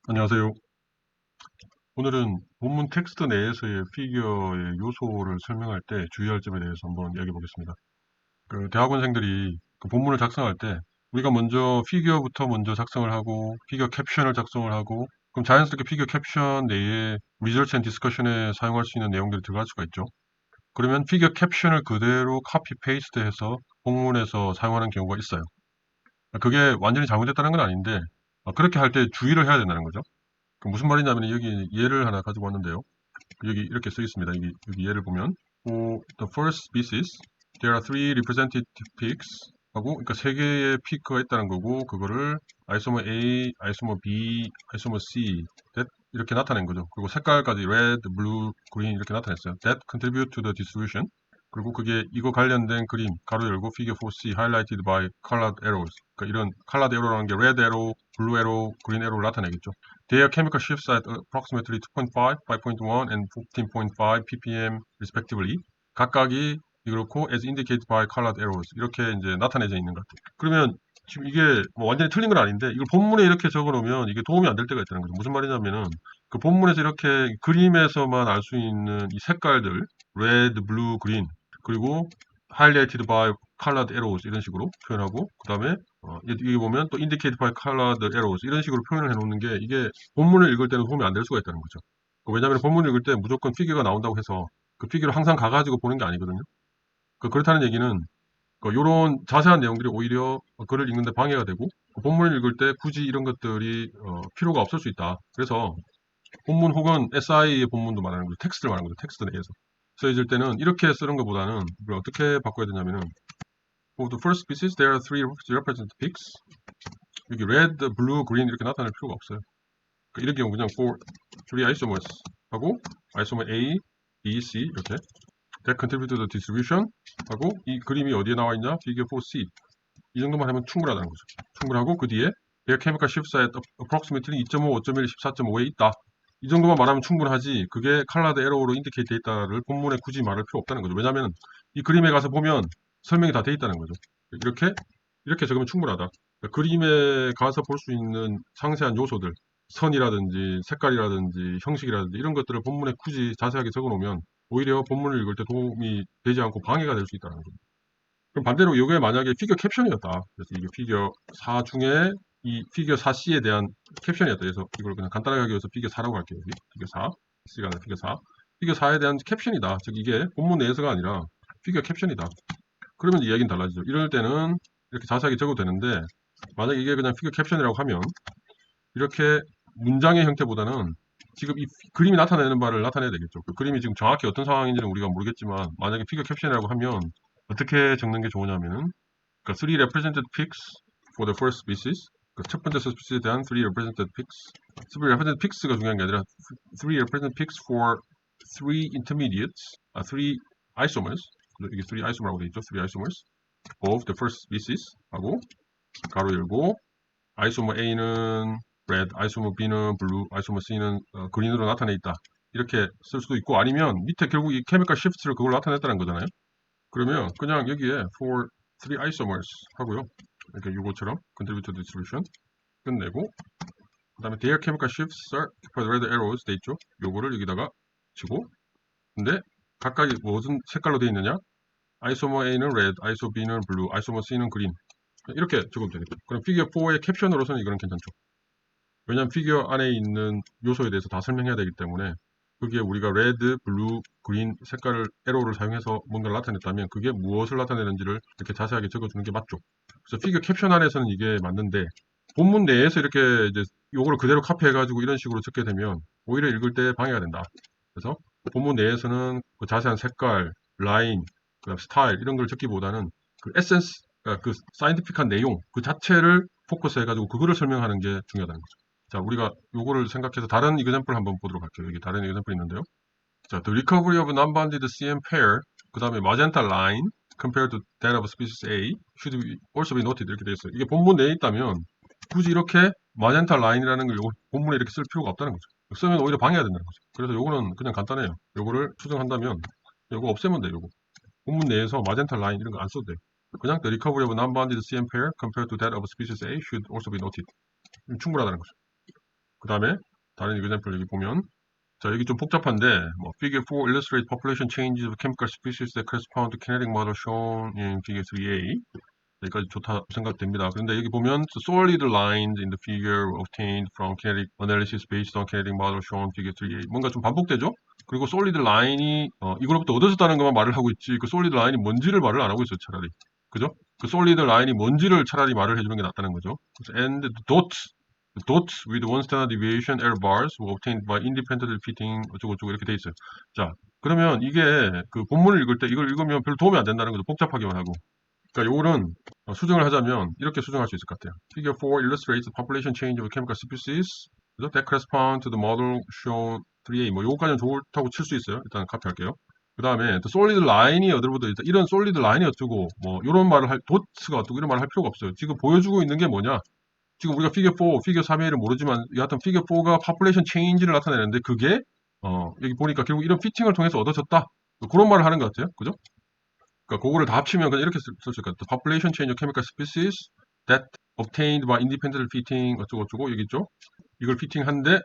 안녕하세요. 오늘은 본문 텍스트 내에서의 피규어의 요소를 설명할 때 주의할 점에 대해서 한번 이야기해 보겠습니다. 대학원생들이 그 본문을 작성할 때 우리가 먼저 피규어부터 먼저 작성을 하고 피규어 캡션을 작성을 하고 그럼 자연스럽게 피규어 캡션 내에 리서치 앤 디스커션에 사용할 수 있는 내용들이 들어갈 수가 있죠. 그러면 피규어 캡션을 그대로 카피 페이스트해서 본문에서 사용하는 경우가 있어요. 그게 완전히 잘못됐다는 건 아닌데 그렇게 할 때 주의를 해야 된다는 거죠. 그 무슨 말이냐면 여기 예를 하나 가지고 왔는데요. 여기 이렇게 써 있습니다. 여기 예를 보면 For the first species, there are three representative peaks 하고 그러니까 세 개의 피크가 있다는 거고 그거를 아이소머 A, 아이소머 B, 아이소머 C that 이렇게 나타낸 거죠. 그리고 색깔까지 red, blue, green 이렇게 나타냈어요. That contribute to the distribution. 그리고 그게 이거 관련된 그림 가로 열고 figure 4C highlighted by colored arrows. 그러니까 이런 colored arrow라는 게 red arrow, blue arrow, green arrow를 나타내겠죠. Their chemical shifts at approximately 2.5, 5.1, and 14.5 ppm respectively. 각각이 그렇고 as indicated by colored arrows 이렇게 이제 나타내져 있는 것 같아요. 그러면 지금 이게 뭐 완전히 틀린 건 아닌데 이걸 본문에 이렇게 적어 놓으면 이게 도움이 안 될 때가 있다는 거죠. 무슨 말이냐면은 그 본문에서 이렇게 그림에서만 알 수 있는 이 색깔들 red, blue, green 그리고 highlighted by colored arrows 이런 식으로 표현하고 그 다음에 여기 보면 또 indicated by colored arrows 이런 식으로 표현을 해놓는 게 이게 본문을 읽을 때는 도움이 안 될 수가 있다는 거죠. 왜냐하면 본문을 읽을 때 무조건 피규어가 나온다고 해서 그 피규어를 항상 가가지고 보는 게 아니거든요. 그렇다는 얘기는 요런 자세한 내용들이 오히려 글을 읽는데 방해가 되고 본문을 읽을 때 굳이 이런 것들이 필요가 없을 수 있다. 그래서 본문 혹은 SI의 본문도 말하는 거죠. 텍스트를 말하는 거죠. 텍스트 내에서. 써있을 때는 이렇게 쓰는 것보다는 이걸 어떻게 바꿔야 되냐면은 For the first species, there are three representative peaks. 여기 red, blue, green 이렇게 나타낼 필요가 없어요. 이런 경우 그냥 for three isomers 하고 isomer A, B, C 이렇게 that contribute to the distribution 하고 이 그림이 어디에 나와 있냐? figure 4C 이 정도만 하면 충분하다는 거죠. 충분하고 그 뒤에 their chemical shifts at approximately 2.5, 5.1, 14.5에 있다. 이 정도만 말하면 충분하지 그게 colored arrow로 indicate 돼 있다를 본문에 굳이 말할 필요 없다는 거죠. 왜냐하면 이 그림에 가서 보면 설명이 다 돼 있다는 거죠. 이렇게 적으면 충분하다. 그러니까 그림에 가서 볼 수 있는 상세한 요소들 선이라든지 색깔이라든지 형식이라든지 이런 것들을 본문에 굳이 자세하게 적어 놓으면 오히려 본문을 읽을 때 도움이 되지 않고 방해가 될 수 있다는 거죠. 그럼 반대로 이게 만약에 피규어 캡션이었다. 그래서 이게 피규어 4 중에 이 피규어 4C에 대한 캡션이었다. 그래서 이걸 그냥 간단하게 하기 위해서 피규어 4라고 할게요. 여기 피규어 4. C가 아니라 피규어 4. 피규어 4에 대한 캡션이다. 즉 이게 본문 내에서가 아니라 피규어 캡션이다. 그러면 이야기는 달라지죠. 이럴 때는 이렇게 자세하게 적어도 되는데 만약에 이게 그냥 피규어 캡션이라고 하면 이렇게 문장의 형태보다는 지금 이 그림이 나타내는 바를 나타내야 되겠죠. 그 그림이 지금 정확히 어떤 상황인지는 우리가 모르겠지만 만약에 피규어 캡션이라고 하면 어떻게 적는 게 좋으냐면은 그러니까 three represented pics for the first species 첫 번째 스피시에 대한 three represented pics three represented pics가 중요한 게 아니라 three represented pics for three intermediates three isomers 이게 three isomer라고 되어 있죠. three isomers of the first species 하고 가로 열고 아이소머 A는 red, 아이소머 B는 blue, 아이소머 C는 green으로 나타내 있다. 이렇게 쓸 수도 있고 아니면 밑에 결국 이 chemical shift를 그걸 나타냈다는 거잖아요. 그러면 그냥 여기에 for three isomers 하고요. 이렇게 요거처럼 contribute to distribution 끝내고 그 다음에 their chemical shifts are for the red arrows 돼 있죠. 요거를 여기다가 치고 근데 각각이 무슨 색깔로 되어 있느냐? 아이소머 A는 red, 아이소머 B는 blue, 아이소머 C는 green 이렇게 적으면 되겠죠. 그럼 피규어 4의 캡션으로서는 이거는 괜찮죠. 왜냐하면 피규어 안에 있는 요소에 대해서 다 설명해야 되기 때문에 그게 우리가 레드, 블루, 그린 색깔을 에로를 사용해서 뭔가를 나타냈다면 그게 무엇을 나타내는지를 이렇게 자세하게 적어주는 게 맞죠. 그래서 피규어 캡션 안에서는 이게 맞는데 본문 내에서 이렇게 이제 요거를 그대로 카피해가지고 이런 식으로 적게 되면 오히려 읽을 때 방해가 된다. 그래서 본문 내에서는 그 자세한 색깔, 라인, 그다음 스타일 이런 걸 적기보다는 그 에센스, 그러니까 그 사이언티픽한 내용 그 자체를 포커스해가지고 그거를 설명하는 게 중요하다는 거죠. 자, 우리가 요거를 생각해서 다른 이그젬플 한번 보도록 할게요. 여기 다른 이그젬플 있는데요. 자, the recovery of non-bounded CM pair, 그 다음에 magenta line compared to that of species A should also be noted 이렇게 되어 있어요. 이게 본문 내에 있다면 굳이 이렇게 magenta line이라는 걸 본문에 이렇게 쓸 필요가 없다는 거죠. 쓰면 오히려 방해가 된다는 거죠. 그래서 요거는 그냥 간단해요. 요거를 수정한다면 요거 없애면 돼요. 요거 본문 내에서 magenta line 이런 거 안 써도 돼요. 그냥 the recovery of non-bounded CM pair compared to that of species A should also be noted. 충분하다는 거죠. 그 다음에 다른 example 여기 보면 자, 여기 좀 복잡한데, 뭐, figure 4 illustrates population changes of chemical species that correspond to kinetic model shown in figure 3a. 여기까지 좋다 생각됩니다. 그런데 여기 보면 solid lines in the figure obtained from kinetic analysis based on kinetic model shown in figure 3a. 뭔가 좀 반복되죠? 그리고 solid line이 이걸로부터 얻어졌다는 것만 말을 하고 있지 그 solid line이 뭔지를 말을 안 하고 있어요, 차라리. 그죠? 그 solid line이 뭔지를 차라리 말을 해주는 게 낫다는 거죠. And the dots with one standard deviation error bars were obtained by independently fitting 어쩌고저쩌고 이렇게 돼 있어요. 자, 그러면 이게 그 본문을 읽을 때 이걸 읽으면 별로 도움이 안 된다는 거죠. 복잡하기만 하고. 그러니까 요거는 수정을 하자면 이렇게 수정할 수 있을 것 같아요. Figure 4 illustrates the population change of chemical species that correspond to the model shown 3a. 뭐 요거까지는 좋다고 칠 수 있어요. 일단 카피할게요. 그 다음에 solid line이 어디로부터 이런 solid line이 어쩌고 뭐 이런 말을 할 dots가 어쩌고 이런 말을 할 필요가 없어요. 지금 보여주고 있는 게 뭐냐? 지금 우리가 figure 4, figure 3a를 모르지만 여하튼 figure 4가 population change를 나타내는데 그게 여기 보니까 결국 이런 피팅을 통해서 얻어졌다. 그런 말을 하는 것 같아요. 그죠? 그러니까 그거를 다 합치면 그냥 이렇게 쓸 수 있을 것 같아요. population change of chemical species that obtained by independent fitting 어쩌고저쩌고 여기 있죠? 이걸 피팅한데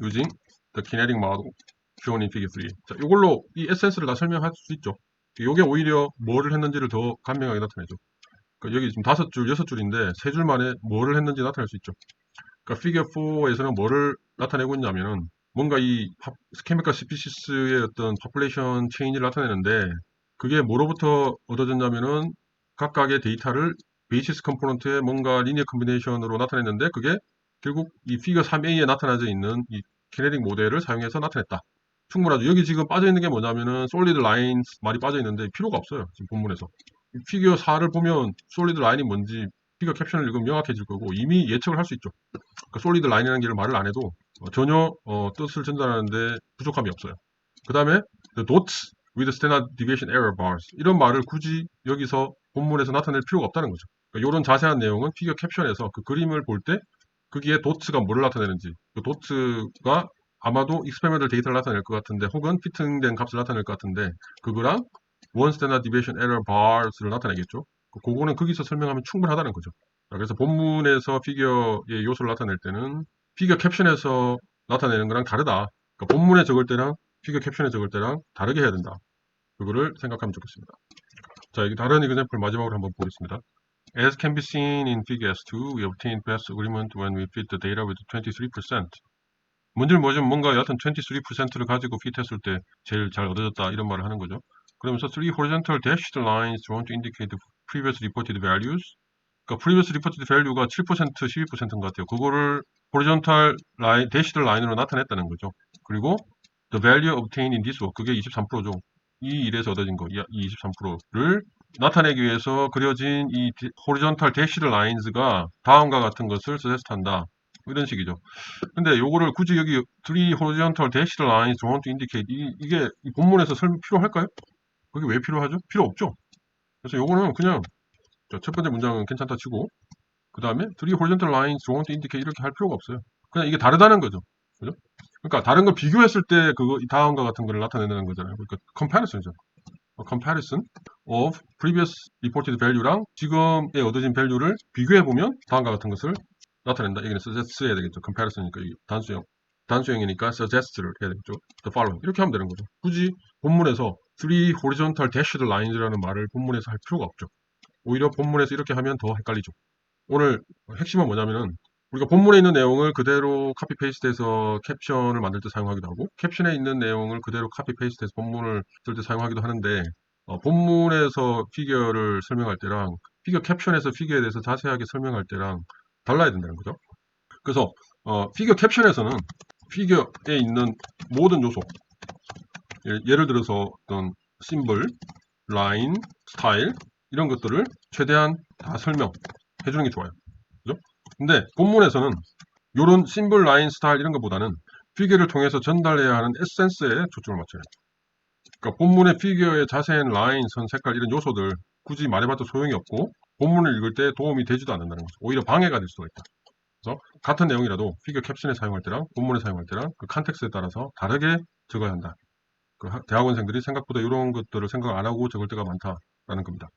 using the kinetic model shown in figure 3. 자, 이걸로 이 에센스를 다 설명할 수 있죠. 이게 오히려 뭐를 했는지를 더 간명하게 나타내죠. 그러니까 여기 지금 5줄, 6줄인데 3줄 만에 뭐를 했는지 나타낼 수 있죠. 그러니까 figure 4에서는 뭐를 나타내고 있냐면은 뭔가 이 chemical species의 어떤 population change를 나타내는데 그게 뭐로부터 얻어졌냐면은 각각의 데이터를 베이시스 컴포넌트의 뭔가 리니어 컨비네이션으로 나타냈는데 그게 결국 이 피겨 3a에 나타나져 있는 이 키네틱 모델을 사용해서 나타냈다. 충분하죠. 여기 지금 빠져있는 게 뭐냐면은 솔리드 라인 말이 빠져있는데 필요가 없어요. 지금 본문에서. 피겨 4를 보면 솔리드 라인이 뭔지 피겨 캡션을 읽으면 명확해질 거고 이미 예측을 할 수 있죠. 그러니까 솔리드 라인이라는 게 말을 안 해도 전혀 뜻을 전달하는데 부족함이 없어요. 그 다음에 the dots with standard deviation error bars 이런 말을 굳이 여기서 본문에서 나타낼 필요가 없다는 거죠. 그러니까 이런 자세한 내용은 피겨 캡션에서 그 그림을 볼 때 거기에 도트가 뭐를 나타내는지 그 도트가 아마도 익스페리멘털 데이터를 나타낼 것 같은데 혹은 피팅된 값을 나타낼 것 같은데 그거랑 one standard deviation error bars를 나타내겠죠. 그거는 거기서 설명하면 충분하다는 거죠. 그래서 본문에서 피겨의 요소를 나타낼 때는 피겨 캡션에서 나타내는 거랑 다르다. 그러니까 본문에 적을 때랑 피겨 캡션에 적을 때랑 다르게 해야 된다. 그거를 생각하면 좋겠습니다. 자, 여기 다른 example 마지막으로 한번 보겠습니다. As can be seen in figure S2, we obtained best agreement when we fit the data with 23%. 문제는 뭐냐면 뭔가 여하튼 23%를 가지고 핏했을 때 제일 잘 얻어졌다 이런 말을 하는 거죠. 그러면서 3 horizontal dashed lines drawn to indicate the previous reported values. 그러니까 previous reported value가 7%, 12%인 것 같아요. 그거를 horizontal line, dashed line으로 나타냈다는 거죠. 그리고 the value obtained in this work, 그게 23%죠. 이 일에서 얻어진 거, 이 23%를 나타내기 위해서 그려진 이 horizontal dashed lines가 다음과 같은 것을 suggest한다. 이런 식이죠. 근데 요거를 굳이 여기 3 horizontal dashed lines drawn to indicate 이게 이 본문에서 설명 필요할까요? 그게 왜 필요하죠? 필요 없죠. 그래서 요거는 그냥 첫 번째 문장은 괜찮다 치고 그 다음에 3 horizontal lines drawn to indicate 이렇게 할 필요가 없어요. 그냥 이게 다르다는 거죠. 그죠? 그러니까 다른 걸 비교했을 때 그거 이 다음과 같은 거를 나타내는 거잖아요. 그러니까 comparison이죠. comparison of previous reported value랑 지금에 얻어진 value를 비교해 보면 다음과 같은 것을 나타낸다. 여기는 suggest 해야 되겠죠. comparison이니까 단수형이니까 suggest를 해야 되겠죠. the following 이렇게 하면 되는 거죠. 굳이 본문에서 3 horizontal dashed lines라는 말을 본문에서 할 필요가 없죠. 오히려 본문에서 이렇게 하면 더 헷갈리죠. 오늘 핵심은 뭐냐면은 우리가 본문에 있는 내용을 그대로 카피 페이스트해서 캡션을 만들 때 사용하기도 하고 캡션에 있는 내용을 그대로 카피 페이스트해서 본문을 쓸 때 사용하기도 하는데 본문에서 피겨를 설명할 때랑 피겨 캡션에서 피겨에 대해서 자세하게 설명할 때랑 달라야 된다는 거죠. 그래서 피겨 캡션에서는 피겨에 있는 모든 요소 예를 들어서 어떤 심볼, 라인, 스타일 이런 것들을 최대한 다 설명해 주는 게 좋아요. 그죠? 근데 본문에서는 이런 심볼, 라인, 스타일 이런 것보다는 피겨를 통해서 전달해야 하는 에센스에 초점을 맞춰요. 그러니까 본문의 피겨의 자세한 라인, 선, 색깔 이런 요소들 굳이 말해봐도 소용이 없고 본문을 읽을 때 도움이 되지도 않는다는 거죠. 오히려 방해가 될 수가 있다. 그래서 같은 내용이라도 피겨 캡션에 사용할 때랑 본문에 사용할 때랑 그 컨텍스트에 따라서 다르게 적어야 한다. 그 대학원생들이 생각보다 이런 것들을 생각 안 하고 적을 때가 많다라는 겁니다.